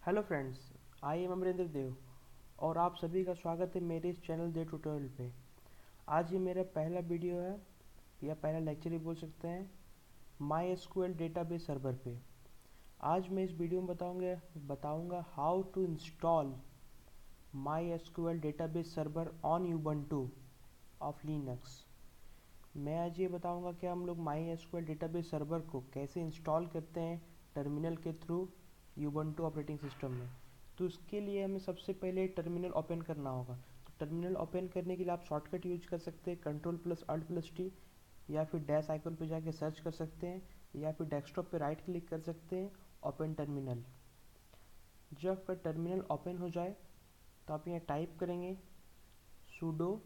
Hello friends, I am Amarinder Dev और आप सभी का स्वागत है मेरे इस चैनल दे ट्यूटोरियल पे। आज ये मेरा पहला वीडियो है या पहला लेक्चर ही बोल सकते हैं माई एसक्यूएल डेटाबेस सर्वर पे। आज मैं इस वीडियो में बताऊंगा how to install my SQL database server on Ubuntu of Linux. मैं आज ये बताऊंगा कि हम लोग माई एसक्यूएल डेटाबेस सर्वर को कैसे इंस्टॉल करते हैं टर्मिनल के थ्रू यूबंटू ऑपरेटिंग सिस्टम में। तो उसके लिए हमें सबसे पहले टर्मिनल ओपन करना होगा। तो टर्मिनल ओपन करने के लिए आप शॉर्टकट यूज कर सकते हैं Ctrl+Alt+T, या फिर डैश आइकन पे जाके सर्च कर सकते हैं, या फिर डेस्कटॉप पे राइट क्लिक कर सकते हैं ओपन टर्मिनल। जब आपका टर्मिनल ओपन हो जाए तो आप यहाँ टाइप करेंगे sudo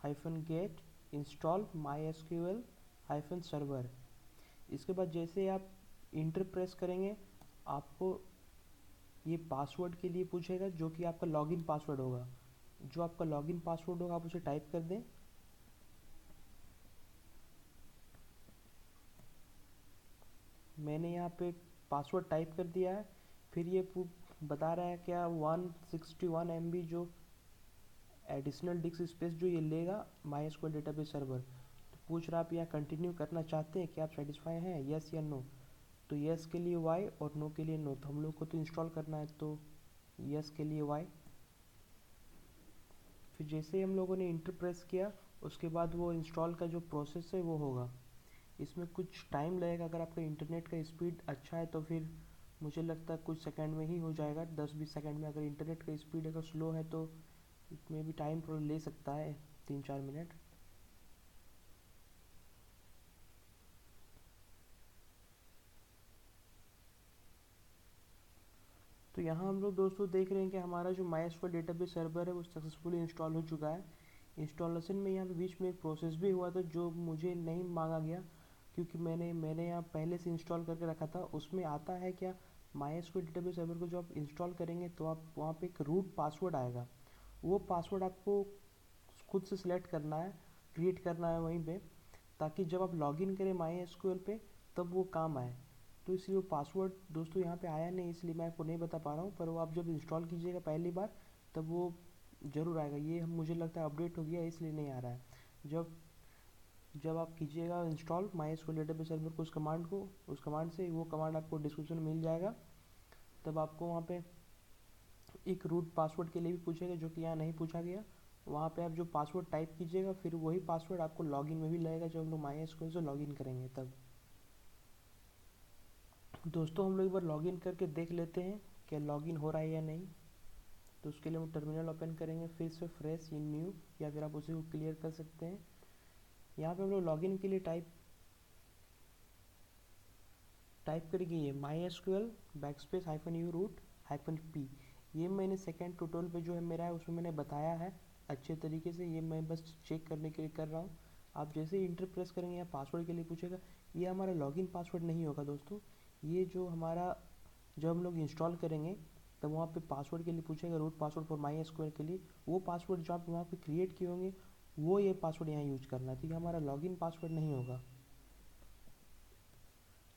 apt-get install mysql-server। इसके बाद जैसे आप इंटर प्रेस करेंगे आपको ये पासवर्ड के लिए पूछेगा, जो कि आपका लॉगिन पासवर्ड होगा। जो आपका लॉगिन पासवर्ड होगा आप उसे टाइप कर दें। मैंने यहाँ पे पासवर्ड टाइप कर दिया है। फिर ये बता रहा है क्या 161 MB जो एडिशनल डिस्क स्पेस जो ये लेगा माई एसक्यूएल डेटाबेस सर्वर। तो पूछ रहा आप यहाँ कंटिन्यू करना चाहते हैं कि आप सेटिस्फाई हैं, यस या नो। तो यस के लिए वाई और नो के लिए नो। तो हम लोग को तो इंस्टॉल करना है तो यस के लिए वाई। फिर जैसे ही हम लोगों ने इंटर प्रेस किया उसके बाद वो इंस्टॉल का जो प्रोसेस है वो होगा। इसमें कुछ टाइम लगेगा। अगर आपका इंटरनेट का स्पीड अच्छा है तो फिर मुझे लगता है कुछ सेकंड में ही हो जाएगा, 10-20 सेकंड में। अगर इंटरनेट का स्पीड अगर स्लो है तो इसमें भी टाइम थोड़ा ले सकता है, 3-4 मिनट। तो यहाँ हम लोग दोस्तों देख रहे हैं कि हमारा जो माई डेटाबेस सर्वर है वो सक्सेसफुली इंस्टॉल हो चुका है। इंस्टॉलेशन में यहाँ पे बीच में एक प्रोसेस भी हुआ था जो मुझे नहीं मांगा गया, क्योंकि मैंने यहाँ पहले से इंस्टॉल करके रखा था। उसमें आता है क्या, माई डेटाबेस सर्वर को जो आप इंस्टॉल करेंगे तो आप वहाँ पे एक रूट पासवर्ड आएगा। वो पासवर्ड आपको खुद से सिलेक्ट करना है, क्रिएट करना है वहीं पे, ताकि जब आप लॉगिन करें माई एसक्यूएल पे तब वो काम आए। तो इसलिए वो पासवर्ड दोस्तों यहाँ पे आया नहीं, इसलिए मैं आपको नहीं बता पा रहा हूँ। पर वो आप जब इंस्टॉल कीजिएगा पहली बार तब वो ज़रूर आएगा। ये मुझे लगता है अपडेट हो गया इसलिए नहीं आ रहा है। जब जब आप कीजिएगा install my SQL database server को, उस कमांड से, वो कमांड आपको डिस्क्रिप्शन में मिल जाएगा। तब आपको वहाँ पे एक रूट पासवर्ड के लिए भी पूछेगा, जो कि यहाँ नहीं पूछा गया। वहाँ पे आप जो पासवर्ड टाइप कीजिएगा फिर वही पासवर्ड आपको लॉगिन में भी लगेगा जब हम लोग माई एसक्यूएल से लॉगिन करेंगे तब। दोस्तों हम लोग एक बार लॉगिन करके देख लेते हैं क्या लॉगिन हो रहा है या नहीं। तो उसके लिए हम टर्मिनल ओपन करेंगे, फिर से फ्रेश इन न्यू, या फिर आप उसे को क्लियर कर सकते हैं। यहाँ पे हम लोग लॉगिन के लिए टाइप करेंगे ये माई एसक्यूएल _u root-p। ये मैंने सेकेंड ट्यूटोरियल पे जो है मेरा है उसमें मैंने बताया है अच्छे तरीके से। ये मैं बस चेक करने के लिए कर रहा हूँ। आप जैसे ही इंटर प्रेस करेंगे यहाँ पासवर्ड के लिए पूछेगा। ये हमारा लॉगिन पासवर्ड नहीं होगा दोस्तों। ये जो हमारा, जब हम लोग इंस्टॉल करेंगे तब वहाँ पे पासवर्ड के लिए पूछेगा, root password for my SQL के लिए। वो पासवर्ड जो आप वहाँ पे क्रिएट किए होंगे वो ये पासवर्ड यहाँ यूज करना है। तो ये हमारा लॉगिन पासवर्ड नहीं होगा।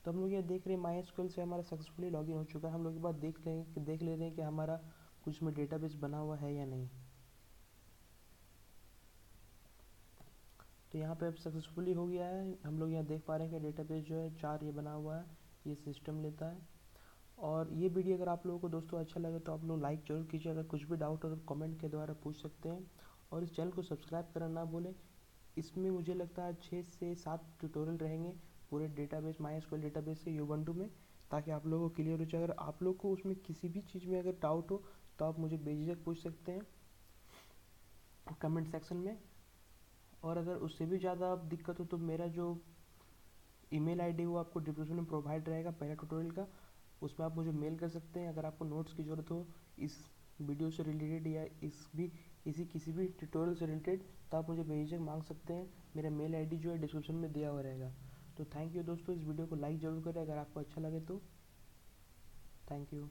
तो हम लोग ये देख रहे हैं माई एसक्यूएल से हमारा सक्सेसफुली लॉगिन हो चुका है। हम लोग एक बार देख ले रहे हैं कि हमारा कुछ में डेटाबेस बना हुआ है या नहीं। तो यहाँ पे अब सक्सेसफुली हो गया है। हम लोग यहाँ देख पा रहे हैं कि डेटाबेस जो है 4 ये बना हुआ है, ये सिस्टम लेता है। और ये वीडियो अगर आप लोगों को दोस्तों अच्छा लगे तो आप लोग लाइक जरूर कीजिए। अगर कुछ भी डाउट हो तो कमेंट के द्वारा पूछ सकते हैं। और इस चैनल को सब्सक्राइब करना ना भूलें। इसमें मुझे लगता है 6 से 7 ट्यूटोरियल रहेंगे पूरे डेटाबेस, माई एसक्यूएल डेटाबेस से यूबंटू में, ताकि आप लोगों को क्लियर हो जाए। अगर आप लोग को उसमें किसी भी चीज़ में अगर डाउट हो तो आप मुझे बेझिझक पूछ सकते हैं कमेंट सेक्शन में। और अगर उससे भी ज़्यादा दिक्कत हो तो मेरा जो ईमेल आईडी वो आपको डिस्क्रिप्शन में प्रोवाइड रहेगा पहला ट्यूटोरियल का, उसमें आप मुझे मेल कर सकते हैं। अगर आपको नोट्स की ज़रूरत हो इस वीडियो से रिलेटेड या किसी भी ट्यूटोरियल से रिलेटेड, तो आप मुझे बेझिझक मांग सकते हैं। मेरा मेल आईडी जो है डिस्क्रिप्शन में दिया हुआ रहेगा। तो थैंक यू दोस्तों, इस वीडियो को लाइक ज़रूर करें अगर आपको अच्छा लगे तो। Thank you.